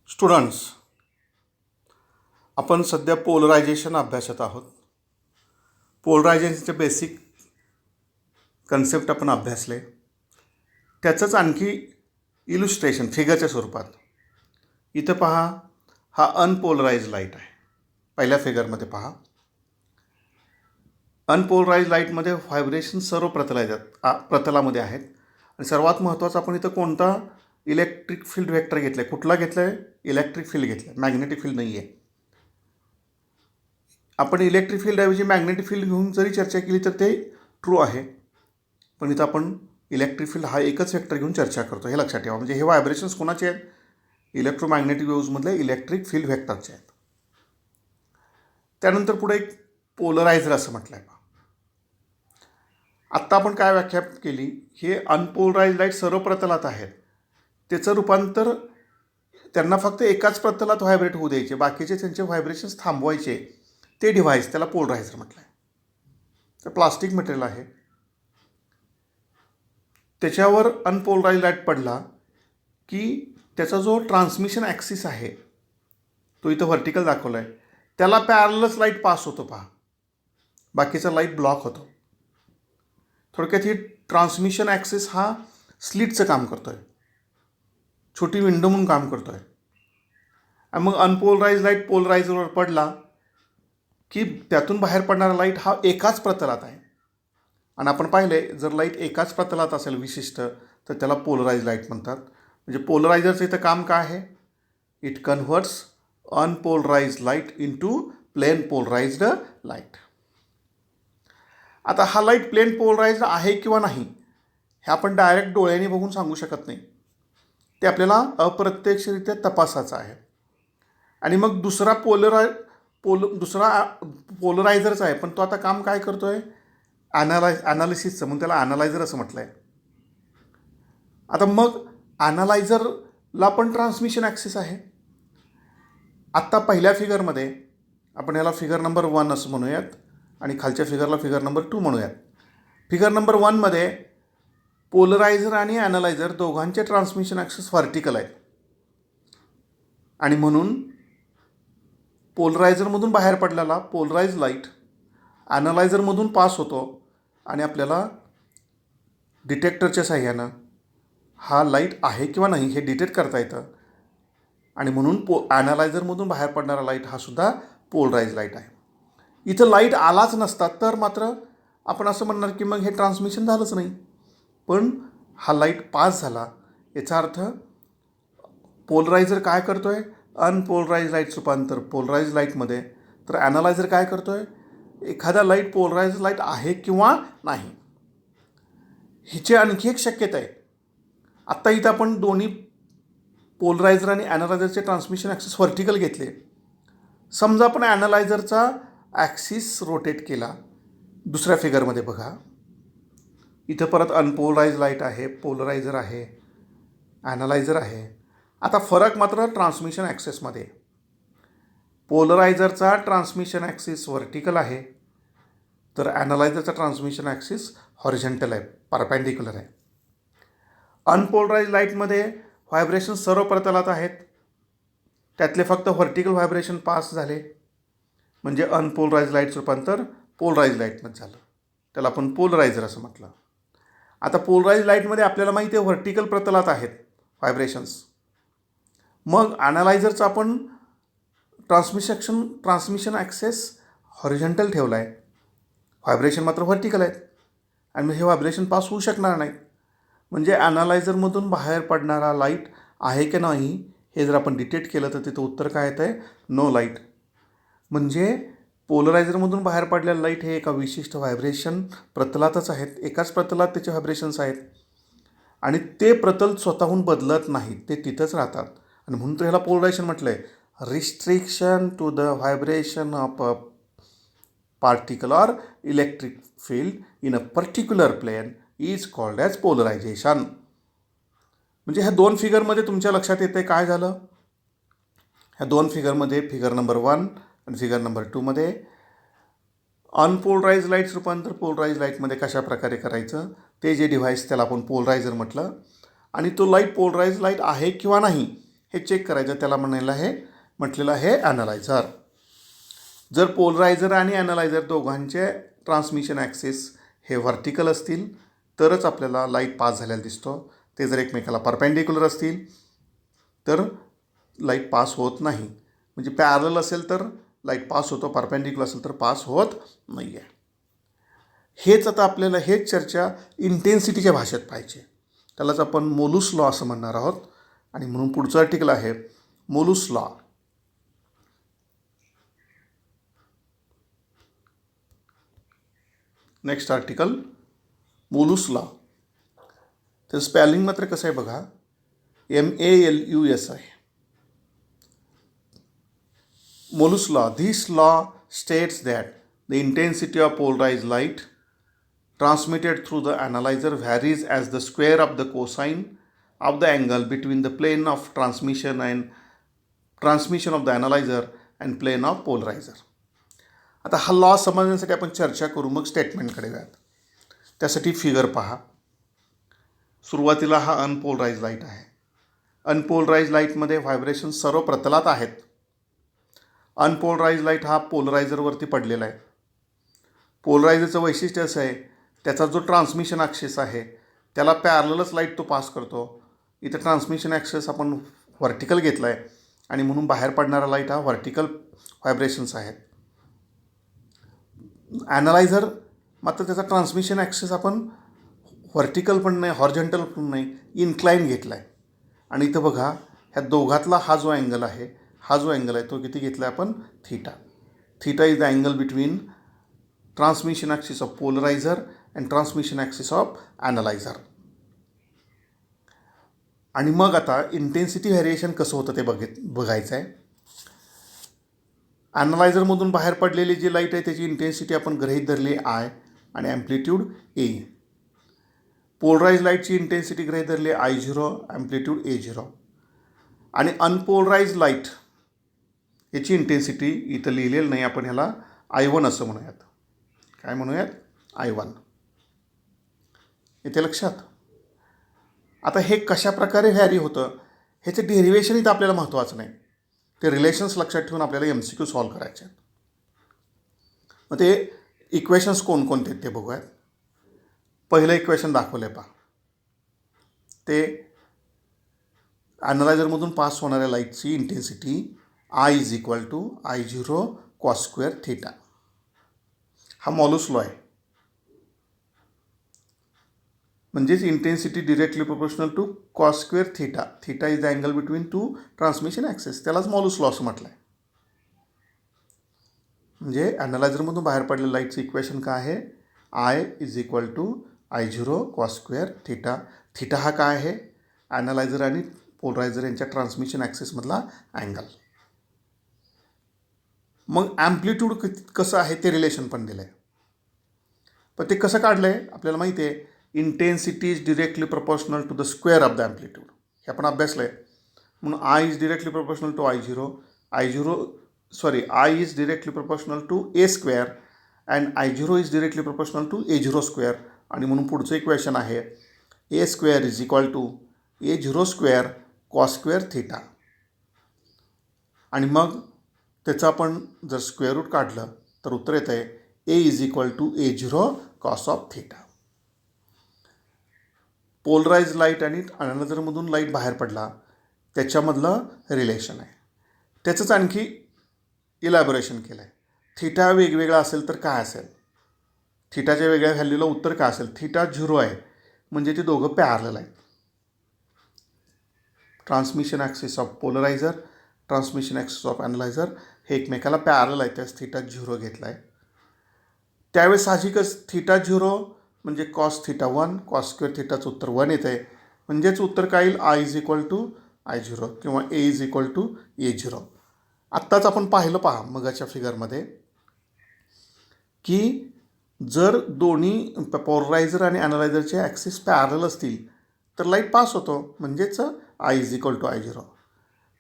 Students, आपण सध्या polarisation अभ्यासत आहोत. पोलरायझेशनचे बेसिक कन्सेप्ट आपण अभ्यासले. त्याचंच आणखी इलुस्ट्रेशन फिगरच्या स्वरूपात. इथं पहा, हा अनपोलराइज लाईट आहे. पहिल्या फिगरमध्ये पहा, अनपोलराइज लाईटमध्ये व्हायब्रेशन सर्व प्रतलामध्ये आहेत. आणि सर्वात महत्त्वाचं, आपण इथं कोणता इलेक्ट्रिक फील्ड वेक्टर घेतलं आहे? कुठला घेतला आहे? इलेक्ट्रिक फील्ड घेतलं आहे, मॅग्नेटिक फील्ड नाही आहे. आपण इलेक्ट्रिक फील्डऐवजी मॅग्नेटिक फील्ड घेऊन जरी चर्चा केली तर ते ट्रू आहे. पण इथं आपण इलेक्ट्रिक फील्ड हा एकच वेक्टर घेऊन चर्चा करतो, हे लक्षात ठेवा. म्हणजे हे व्हायब्रेशन्स कोणाचे आहेत? इलेक्ट्रोमॅग्नेटिक वेव्हजमधले इलेक्ट्रिक फील्ड वेक्टरचे आहेत. त्यानंतर पुढे एक पोलरायझर असं म्हटलं आहे. आत्ता आपण काय व्याख्या केली? हे अनपोलराइज लाईट सर्व प्रतलात आहेत. त्याचं रूपांतर त्यांना फक्त एकाच प्रतलात व्हायब्रेट होऊ द्यायचे, बाकीचे त्यांचे व्हायब्रेशन्स थांबवायचे, ते डिव्हाइस, त्याला पोलरायझर म्हटलं आहे. तर प्लास्टिक मटेरियल आहे, त्याच्यावर अनपोलराइज लाईट पडला की त्याचा जो ट्रान्समिशन ॲक्सिस आहे तो इथं व्हर्टिकल दाखवला आहे, त्याला पॅरलच लाईट पास होतो. पहा, बाकीचा लाईट ब्लॉक होतो. थोडक्यात ही ट्रान्समिशन ॲक्सिस हा स्लिटचं काम करतो आहे, छोटी विंडो म्हणून काम करतो आहे. आणि मग अनपोलराइज लाईट पोलरायझरवर पडला की त्यातून बाहेर पडणारा लाईट हा एकाच प्रतलात आहे. आणि आपण पाहिले, जर लाईट एकाच प्रतलात असेल विशिष्ट, तर त्याला पोलराइज लाईट म्हणतात. म्हणजे पोलरायझरचं इथं काम काय आहे? It converts unpolarised light into plane polarised light. आता हा लाईट प्लेन पोलराइज्ड आहे किंवा नाही हे आपण डायरेक्ट डोळ्याने बघून सांगू शकत नाही. ते आपल्याला अप्रत्यक्षरित्या तपासायचं आहे. आणि मग दुसरा पोलरायझरचा आहे, पण तो आता काम काय करतो आहे? ॲनालिसिसचं, म्हणून त्याला ॲनालायझर असं म्हटलं आहे. आता मग ॲनालायझरला पण ट्रान्समिशन ॲक्सिस आहे. आत्ता पहिल्या फिगरमध्ये आपण याला फिगर नंबर 1 असं म्हणूयात आणि खालच्या फिगरला फिगर नंबर 2 म्हणूयात. फिगर नंबर 1मध्ये पोलरायझर आणि ॲनालायझर दोघांचे ट्रान्समिशन ॲक्सिस व्हर्टिकल आहेत. आणि म्हणून पोलरायझरमधून बाहेर पडलेला पोलराइज लाईट ॲनालायझरमधून पास होतो आणि आपल्याला डिटेक्टरच्या साह्यानं हा लाईट आहे किंवा नाही हे डिटेक्ट करता येतं. आणि म्हणून ॲनालायझरमधून बाहेर पडणारा लाईट हा सुद्धा पोलराइज लाईट आहे. इथं लाईट आलाच नसता तर मात्र आपण असं म्हणणार की मग हे ट्रान्समिशन झालंच नाही. पण हा लाईट पास झाला, याचा अर्थ पोलरायझर काय करतो आहे? अनपोलराइज लाईट रूपांतर पोलराइज लाईटमध्ये. तर ॲनालायझर काय करतो आहे? एखादा लाईट पोलराइज लाईट आहे किंवा नाही हिची आणखी एक शक्यता आहे. आत्ता इथं आपण दोन्ही पोलरायझर आणि ॲनालायझरचे ट्रान्समिशन ॲक्सिस व्हर्टिकल घेतले. समजा आपण ॲनालायझरचा ॲक्सिस रोटेट केला. दुसऱ्या फिगरमध्ये बघा, इथं परत अनपोलराइज लाईट आहे, पोलरायझर आहे, ॲनालायझर आहे. आता फरक मात्र ट्रान्समिशन ॲक्सिसमध्ये. पोलरायझरचा ट्रान्समिशन ॲक्सिस व्हर्टिकल आहे, तर ॲनालायझरचा ट्रान्समिशन ॲक्सिस हॉरिझॉन्टल आहे, परपेंडिक्युलर आहे. अनपोलराइज लाईटमध्ये व्हायब्रेशन सर्व प्रतलात आहेत, त्यातले फक्त व्हर्टिकल व्हायब्रेशन पास झाले, म्हणजे अनपोलराइज लाईटचं रूपांतर पोलराइज लाईटमध्ये झालं. त्याला आपण पोलरायझर असं म्हटलं. आता पोलराइज लाईटमध्ये आपल्याला माहिती आहे व्हर्टिकल प्रतलात आहेत व्हायब्रेशन्स. मग ॲनालायझरचं आपण ट्रान्समिशन ॲक्सेस हॉरिझॉन्टल ठेवला आहे, व्हायब्रेशन मात्र व्हर्टिकल आहेत. आणि मग हे व्हायब्रेशन पास होऊ शकणार नाहीत. म्हणजे ॲनालायझरमधून बाहेर पडणारा लाईट आहे की नाही हे जर आपण डिटेक्ट केलं तर तिथं उत्तर काय येतं आहे? No light. म्हणजे पोलरायझरमधून बाहेर पडलेलं लाईट हे एका विशिष्ट व्हायब्रेशन प्रतलातच आहेत, एकाच प्रतलात त्याचे व्हायब्रेशन्स आहेत आणि ते प्रतल स्वतःहून बदलत नाहीत, ते तिथंच राहतात. आणि म्हणून तर ह्याला पोलरायझेशन म्हटलं आहे. Restriction to the vibration of a particle or electric field in a particular plane is called as polarization. म्हणजे ह्या दोन फिगरमध्ये तुमच्या लक्षात येते काय झालं? ह्या दोन फिगरमध्ये फिगर नंबर 1 आणि फिगर नंबर 2मध्ये अनपोलराइज लाईट्स रूपांतर पोलराइज लाईटमध्ये कशा प्रकारे करायचं, ते जे डिव्हाइस त्याला आपण पोलरायझर म्हटलं. आणि तो लाईट पोलराइज लाईट आहे किंवा नाही हे चेक करायचं, त्याला म्हटलेलं आहे ॲनालायझर. जर पोलरायझर आणि ॲनालायझर दोघांचे ट्रान्समिशन ॲक्सिस हे व्हर्टिकल असतील तरच आपल्याला लाईट पास झालेला दिसतो. ते जर एकमेकाला परपेंडिक्युलर असतील तर लाईट पास होत नाही. म्हणजे पॅरलल असेल तर लाईट पास होतो, परपेंडिक्युलर असेल तर पास होत नाही आहे. हेच आता आपल्याला हेच चर्चा इंटेन्सिटीच्या भाषेत पाहिजे. त्यालाच आपण मोलूस लॉ असं म्हणणार आहोत. आणि म्हणून पुढचं आर्टिकल आहे Malus law. Next article Malus law. तर स्पेलिंग मात्र कसं आहे बघा, MALUS आहे. Mollus law. This law states that the intensity of polarized light transmitted through the analyzer varies as the square of the cosine of the angle between the plane of transmission of the analyzer and plane of polarizer. आता हा law समजण्यासाठी आपण चर्चा करू, मग स्टेटमेंटकडे जाऊयात. त्यासाठी figure पहा. सुरुवातीला हा अनपोलराइज लाईट आहे. अनपोलराइज लाईटमध्ये व्हायब्रेशन सर्व प्रतलात आहेत. अनपोलराइज लाईट हा पोलरायझरवरती पडलेला आहे. पोलरायझरचं वैशिष्ट्य असं आहे, त्याचा जो ट्रान्समिशन ॲक्सिस आहे त्याला पॅरललच लाईट तो पास करतो. इथं ट्रान्समिशन ॲक्सिस आपण व्हर्टिकल घेतला आहे आणि म्हणून बाहेर पडणारा लाईट हा व्हर्टिकल व्हायब्रेशन्स आहेत. ॲनालायझर मात्र त्याचा ट्रान्समिशन ॲक्सिस आपण व्हर्टिकल पण नाही, हॉरिझॉन्टल पण नाही, इन्क्लाइन घेतला आहे. आणि इथं बघा, ह्या दोघातला हा जो अँगल आहे, हा जो अँगल आहे तो किती घेतला आहे आपण, theta. Theta is the angle between transmission axis of polariser and transmission axis of analyser. आणि मग आता इंटेन्सिटी व्हेरिएशन कसं होतं ते बघायचं आहे. ॲनालायझरमधून बाहेर पडलेली जी लाईट आहे त्याची इंटेन्सिटी आपण गृहीत धरली आय आणि ॲम्प्लिट्यूड ए. पोलराइज लाईटची इंटेन्सिटी गृहीत धरली I0, ॲम्प्लिट्यूड A0. आणि अनपोलराइज लाईट याची इंटेन्सिटी इथं लिहिलेलं नाही, आपण ह्याला I1 असं म्हणूयात. काय म्हणूयात, I1. येते लक्षात. आता हे कशा प्रकारे व्हॅरी होतं ह्याचं डेरिव्हेशन इथं आपल्याला महत्त्वाचं नाही, ते रिलेशन्स लक्षात ठेवून आपल्याला MCQ सॉल्व करायचे आहेत. मग ते इक्वेशन्स कोणकोणते आहेत ते बघूयात. पहिलं इक्वेशन दाखवलं आहे पहा. ते ॲनालायझरमधून पास होणाऱ्या लाईटची intensity I is equal to I0 cos square theta. हा मॉलूस लॉ आहे. म्हणजेच intensity directly proportional to cos square theta. Theta is the angle between two transmission axis. त्यालाच मॉलूस लॉ असं म्हटलं आहे. म्हणजे ॲनालायझरमधून बाहेर पडलेल्या लाईटचं इक्वेशन काय आहे, I is equal to I0 cos square theta. Theta हा काय आहे, ॲनालायझर आणि पोलरायझर यांच्या ट्रान्समिशन ॲक्सिसमधला अँगल. मग ॲम्प्लिट्यूड कसं आहे ते रिलेशन पण दिलं आहे. पण ते कसं काढलं आहे आपल्याला माहिती आहे. Intensity is directly proportional to the square of the amplitude. हे आपण अभ्यासलं आहे. म्हणून I is directly proportional to I is directly proportional to A square and I0 is directly proportional to A0 square. आणि म्हणून पुढचं इक्वेशन आहे A square is equal to A0 square cos square theta. आणि मग त्याचं आपण जर square route काढलं तर उत्तर येतं आहे A is equal to A0 cos of theta. Polarize light आणि ॲनालायझरमधून लाईट बाहेर पडला त्याच्यामधलं रिलेशन आहे. त्याचंच आणखी इलॅबोरेशन केलं आहे. थीटा वेगवेगळा असेल तर काय असेल, थीटाच्या वेगळ्या व्हॅल्यूला उत्तर काय असेल. थीटा 0 आहे म्हणजे ते दोघं पॅरलल आहेत. Transmission axis of polariser, transmission axis of analyser हे एकमेकाला पॅरलल आहे, त्यास थीटा 0 घेतला आहे. त्यावेळेस साहजिकच थीटा 0 म्हणजे कॉस थीटा 1, कॉस स्क्वेअर थीटाचं उत्तर 1 येतं आहे. म्हणजेच उत्तर काय येईल, I is equal to I0 किंवा A is equal to A0. आत्ताच आपण पाहिलं पहा मगाच्या फिगरमध्ये की जर दोन्ही पोलरायझर आणि ॲनालायझरचे ॲक्सिस पॅरलल असतील तर लाईट पास होतो, म्हणजेच I is equal to I0.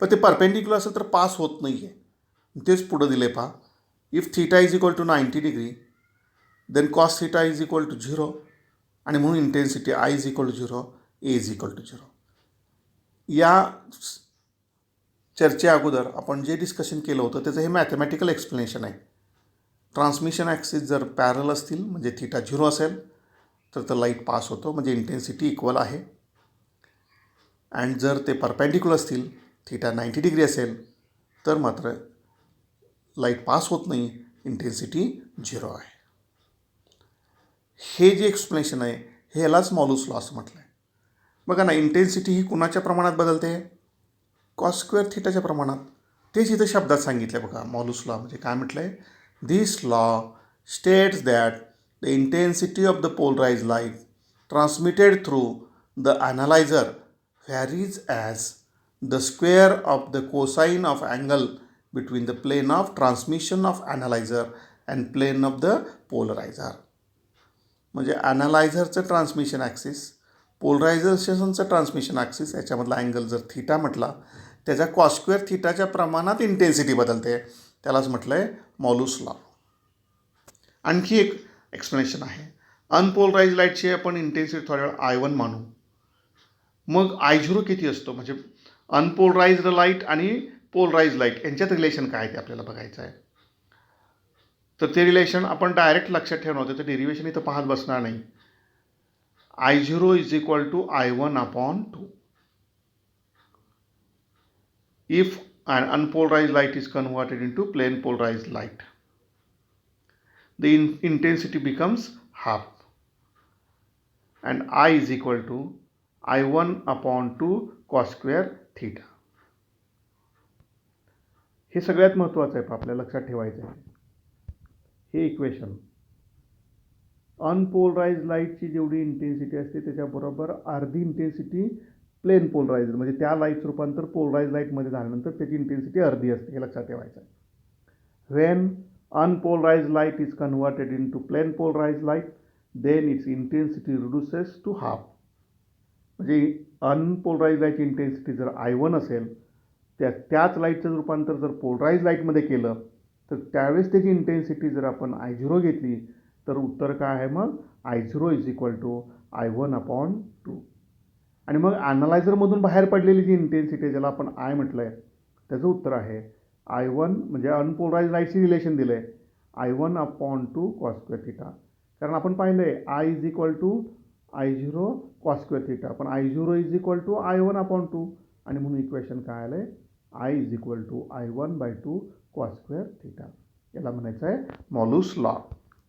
पण ते परपेंडिक्युलर असेल तर पास होत नाही आहे. तेच पुढं दिले पहा. If theta is equal to 90 degree then cos theta is equal to 0. आणि म्हणून intensity I is equal to 0, A is equal to 0. या चर्चे अगोदर आपण जे डिस्कशन केलं होतं त्याचं हे मॅथमॅटिकल एक्सप्लेनेशन आहे. ट्रान्समिशन ॲक्सिस जर पॅरल असतील म्हणजे थीटा 0 असेल तर लाईट पास होतो, म्हणजे इंटेन्सिटी इक्वल आहे. अँड जर ते परपेंडिक्युलर असतील, थीटा 90 डिग्री असेल, तर मात्र लाईट पास होत नाही, इंटेन्सिटी 0 आहे. हे जे एक्सप्लेनेशन आहे हे यालाच मॉलूस लॉ असं म्हटलं आहे. बघा ना, इंटेन्सिटी ही कुणाच्या प्रमाणात बदलते? कॉस स्क्वेअर थीटाच्या प्रमाणात. तेच इथं शब्दात सांगितलं आहे बघा. मॉलूस लॉ म्हणजे काय म्हटलं आहे? This law states that the intensity of the polarised light transmitted through the analyser varies as the square of the cosine of angle between the plane of transmission of analyser and plane of the polariser. म्हणजे ॲनालायझरचं transmission axis, पोलरायझेशनचं transmission axis, याच्यामधला angle जर theta म्हटला, त्याच्या cos square थीटाच्या प्रमाणात intensity बदलते. त्यालाच म्हटलं आहे मॉलूस लॉ. आणखी एक एक्सप्लेनेशन आहे. अनपोलराइज लाईटची आपण इंटेन्सिटी थोड्या वेळ I1 मानू. मग I0 किती असतो? म्हणजे अनपोलराइज्ड लाईट आणि पोलराइज लाईट यांच्यात रिलेशन काय ते आपल्याला बघायचं आहे. तर ते रिलेशन आपण डायरेक्ट लक्षात ठेवणार होते, तर डेरिवेशन इथं पाहत बसणार नाही. I0 is equal to I1/2. If an unpolarized light is converted into plane polarized light, the intensity becomes half, and I is equal to I1/2 cos square theta. हे सगळ्यात महत्त्वाचं आहे, आपल्याला लक्षात ठेवायचं आहे. हे इक्वेशन अनपोलराइज लाईटची जेवढी इंटेन्सिटी असते त्याच्याबरोबर अर्धी इंटेन्सिटी प्लेन पोलराइज, म्हणजे त्या लाईटचं रूपांतर पोलराइज लाईटमध्ये झाल्यानंतर त्याची इंटेन्सिटी अर्धी असते, हे लक्षात ठेवायचं आहे. When unpolarize light is converted into plane polarize light, then its intensity reduces to half. म्हणजे अनपोलराइज लाईटची इंटेन्सिटी जर I1 असेल, त्याच लाईटचं रूपांतर जर पोलराइज लाईटमध्ये केलं तर त्यावेळेस त्याची इंटेन्सिटी जर आपण I0 घेतली तर उत्तर काय आहे? मग I0 is equal to I1/2. आणि मग ॲनालायझरमधून बाहेर पडलेली जी इंटेन्सिटी ज्याला आपण I म्हटलं आहे, त्याचं उत्तर आहे I1, म्हणजे अनपोलराइज लाईटची रिलेशन दिलं आहे I1/2 कॉस स्क्वेअर थीटा. कारण आपण पाहिलं आहे I is equal to I0 cos square theta, पण I0 is equal to I1/2, आणि म्हणून इक्वेशन काय आलं आहे? I is equal to I1/2 cos square theta. याला म्हणायचं आहे मॉलूस लॉ.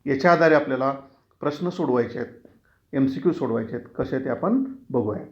याच्या आधारे आपल्याला प्रश्न सोडवायचे आहेत, MCQ सोडवायचे आहेत. कसे ते आपण बघूया.